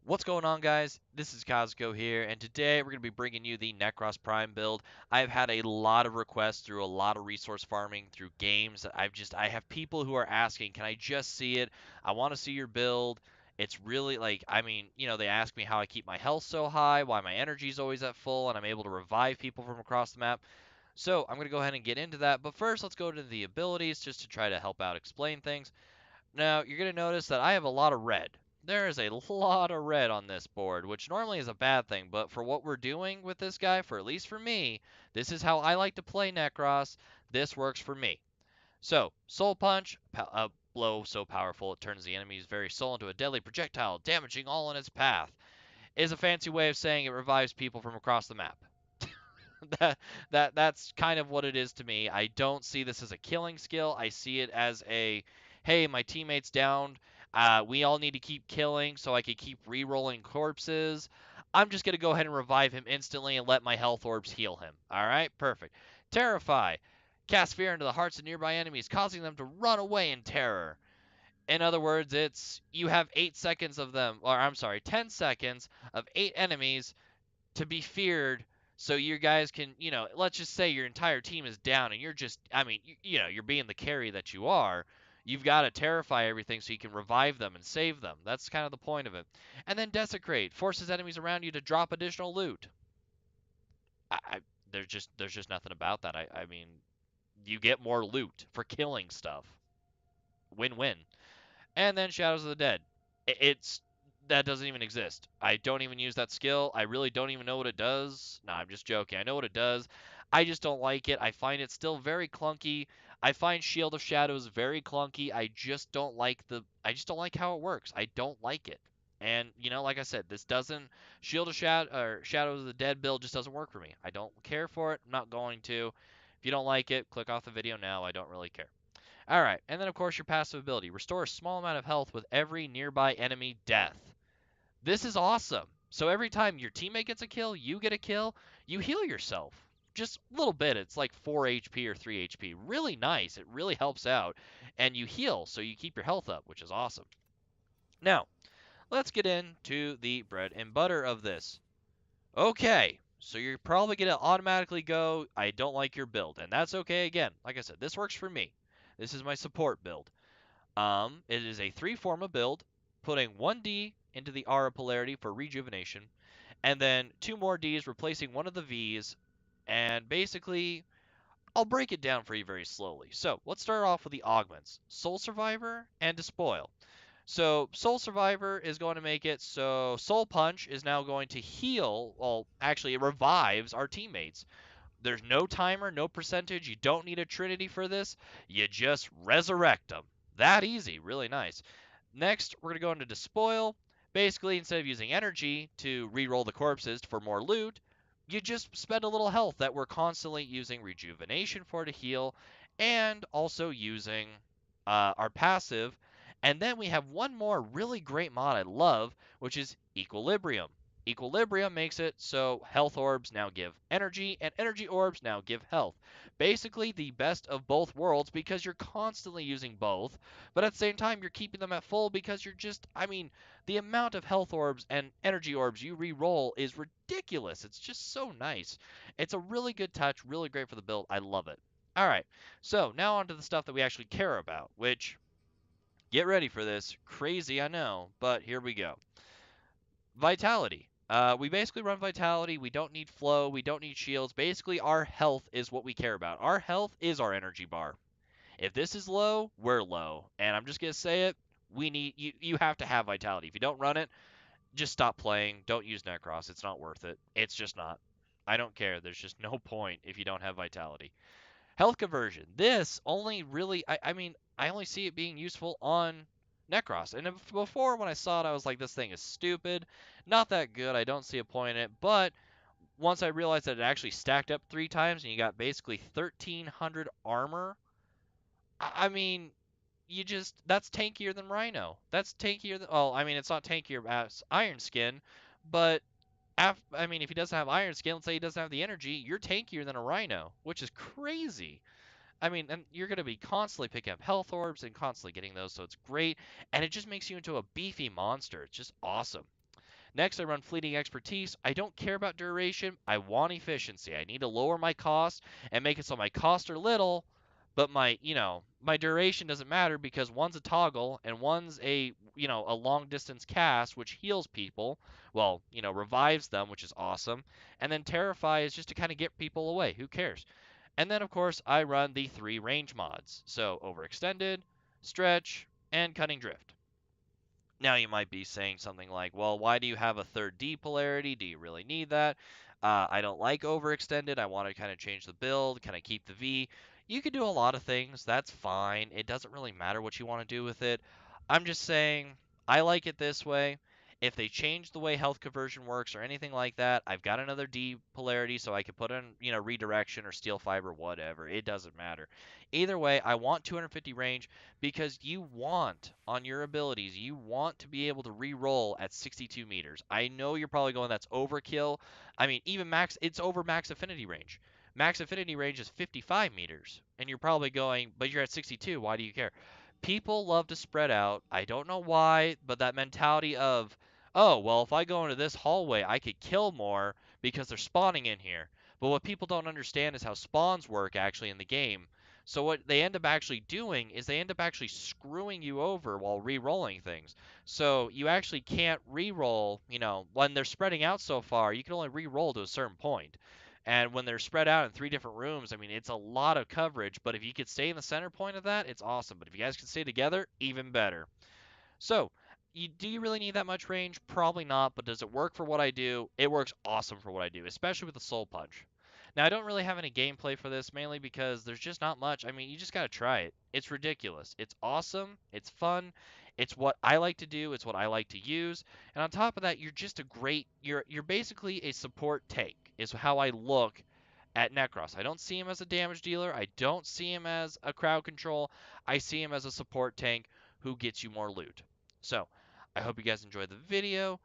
What's going on, guys? This is Cosco here, and today we're going to be bringing you the Nekros Prime build. I've had a lot of requests through a lot of resource farming through games. I have people who are asking, can I just see it? I want to see your build. It's really like, they ask me how I keep my health so high, why my energy is always at full, and I'm able to revive people from across the map. So I'm going to go ahead and get into that, but first let's go to the abilities just to try to help out explain things. Now, you're going to notice that I have a lot of red. There is a lot of red on this board, which normally is a bad thing, but for what we're doing with this guy, for at least for me, this is how I like to play Nekros. This works for me. So, Soul Punch, a blow so powerful it turns the enemy's very soul into a deadly projectile, damaging all in its path, is a fancy way of saying it revives people from across the map. That's kind of what it is to me. I don't see this as a killing skill. I see it as a, hey, my teammate's down. We all need to keep killing so I can keep re-rolling corpses. I'm just gonna go ahead and revive him instantly and let my health orbs heal him. All right, perfect. Terrify. Cast fear into the hearts of nearby enemies, causing them to run away in terror. In other words, it's you have 8 seconds of them, or I'm sorry, 10 seconds of 8 enemies to be feared, so you guys can, let's just say your entire team is down and you're just, you're being the carry that you are. You've got to terrify everything so you can revive them and save them. That's kind of the point of it. And then Desecrate forces enemies around you to drop additional loot. I there's just nothing about that. I mean, you get more loot for killing stuff. Win-win. And then Shadows of the Dead. It's that doesn't even exist. I don't even use that skill. I really don't even know what it does. No, I'm just joking. I know what it does. I just don't like it. I find it still very clunky. I find Shield of Shadows very clunky. I just don't like how it works. I don't like it. And like I said, this doesn't Shield of Shadow or Shadows of the Dead build just doesn't work for me. I don't care for it. I'm not going to. If you don't like it, click off the video now. I don't really care. Alright, and then of course your passive ability. Restore a small amount of health with every nearby enemy death. This is awesome. So every time your teammate gets a kill, you get a kill, you heal yourself. Just a little bit. It's like 4 HP or 3 HP. Really nice. It really helps out. And you heal, so you keep your health up, which is awesome. Now, let's get into the bread and butter of this. Okay, so you're probably going to automatically go, I don't like your build. And that's okay again. Like I said, this works for me. This is my support build. It is a 3 Forma build, putting 1D into the aura polarity for rejuvenation, and then 2 more Ds replacing one of the Vs, and basically, I'll break it down for you very slowly. So, let's start off with the augments, Soul Survivor and Despoil. So, Soul Survivor is going to make it so Soul Punch is now going to heal, well, actually, it revives our teammates. There's no timer, no percentage. You don't need a Trinity for this. You just resurrect them. That easy. Really nice. Next, we're going to go into Despoil. Basically, instead of using energy to re-roll the corpses for more loot, you just spend a little health that we're constantly using Rejuvenation for to heal, and also using our passive. And then we have one more really great mod I love, which is Equilibrium. Equilibrium makes it so health orbs now give energy, and energy orbs now give health. Basically, the best of both worlds because you're constantly using both, but at the same time, you're keeping them at full because you're just, the amount of health orbs and energy orbs you re-roll is ridiculous. It's just so nice. It's a really good touch, really great for the build. I love it. All right, so now on to the stuff that we actually care about, which, get ready for this. Crazy, I know, but here we go. Vitality. We basically run Vitality. We don't need flow. We don't need shields. Basically, our health is what we care about. Our health is our energy bar. If this is low, we're low. And I'm just going to say it. You have to have Vitality. If you don't run it, just stop playing. Don't use Necros. It's not worth it. It's just not. I don't care. There's just no point if you don't have Vitality. Health conversion. This only really, I only see it being useful on Necros. And before, when I saw it, I was like, this thing is stupid. Not that good. I don't see a point in it. But once I realized that it actually stacked up 3 times and you got basically 1,300 armor, I mean, that's tankier than Rhino. That's tankier than, well, it's not tankier as Iron Skin, but if he doesn't have Iron Skin, let's say he doesn't have the energy, you're tankier than a Rhino, which is crazy. And you're going to be constantly picking up health orbs and constantly getting those, so it's great. And it just makes you into a beefy monster. It's just awesome. Next, I run Fleeting Expertise. I don't care about duration. I want efficiency. I need to lower my cost and make it so my costs are little, but my duration doesn't matter because one's a toggle and one's a long distance cast, which heals people. Well, revives them, which is awesome. And then Terrify is just to kind of get people away. Who cares? And then, of course, I run the 3 range mods. So, Overextended, Stretch, and Cutting Drift. Now you might be saying something like, well, why do you have a third D polarity? Do you really need that? I don't like overextended. I want to kind of change the build, kind of keep the V. You can do a lot of things. That's fine. It doesn't really matter what you want to do with it. I'm just saying, I like it this way. If they change the way health conversion works or anything like that, I've got another D polarity so I can put in, redirection or steel fiber, whatever. It doesn't matter. Either way, I want 250 range because you want on your abilities, you want to be able to re-roll at 62 meters. I know you're probably going that's overkill. I mean, even max, it's over max affinity range. Max affinity range is 55 meters, and you're probably going, but you're at 62. Why do you care? People love to spread out. I don't know why, but that mentality of, oh, well, if I go into this hallway, I could kill more because they're spawning in here. But what people don't understand is how spawns work actually in the game. So what they end up actually doing is they end up actually screwing you over while re-rolling things. So you actually can't re-roll, when they're spreading out so far, you can only re-roll to a certain point. And when they're spread out in 3 different rooms, I mean, it's a lot of coverage, but if you could stay in the center point of that, it's awesome. But if you guys can stay together, even better. So, do you really need that much range? Probably not, but does it work for what I do? It works awesome for what I do, especially with the Soul Punch. Now, I don't really have any gameplay for this, mainly because there's just not much. I mean, you just gotta try it. It's ridiculous. It's awesome. It's fun. It's what I like to do. It's what I like to use. And on top of that, you're just a great. You're basically a support tank. Is how I look at Nekros. I don't see him as a damage dealer. I don't see him as a crowd control. I see him as a support tank who gets you more loot. So, I hope you guys enjoyed the video.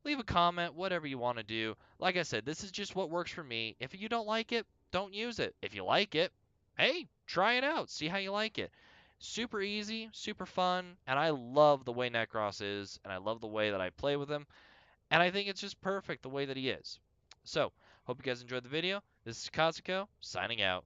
Leave a comment, whatever you want to do. Like I said, this is just what works for me. If you don't like it, don't use it. If you like it, hey, try it out. See how you like it. Super easy, super fun, and I love the way Nekros is, and I love the way that I play with him, and I think it's just perfect the way that he is. So, hope you guys enjoyed the video. This is Kazuko, signing out.